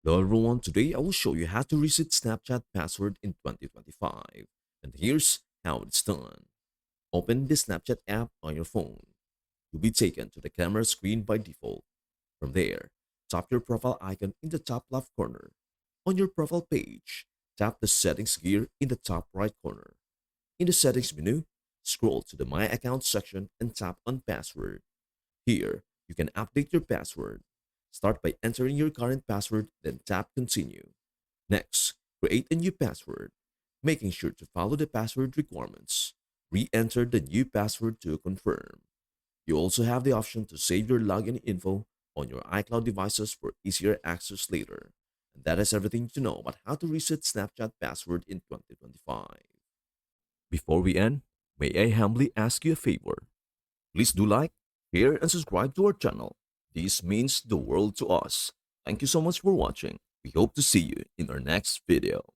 Hello everyone, today I will show you how to reset Snapchat password in 2025. And here's how it's done. Open the Snapchat app on your phone. You'll be taken to the camera screen by default. From there, tap your profile icon in the top left corner. On your profile page, tap the settings gear in the top right corner. In the settings menu, scroll to the My Account section and tap on Password. Here, you can update your password. Start by entering your current password, then tap Continue. Next, create a new password, making sure to follow the password requirements. Re-enter the new password to confirm. You also have the option to save your login info on your iCloud devices for easier access later. And that is everything to know about how to reset Snapchat password in 2025. Before we end, may I humbly ask you a favor? Please do like, share, and subscribe to our channel. This means the world to us. Thank you so much for watching. We hope to see you in our next video.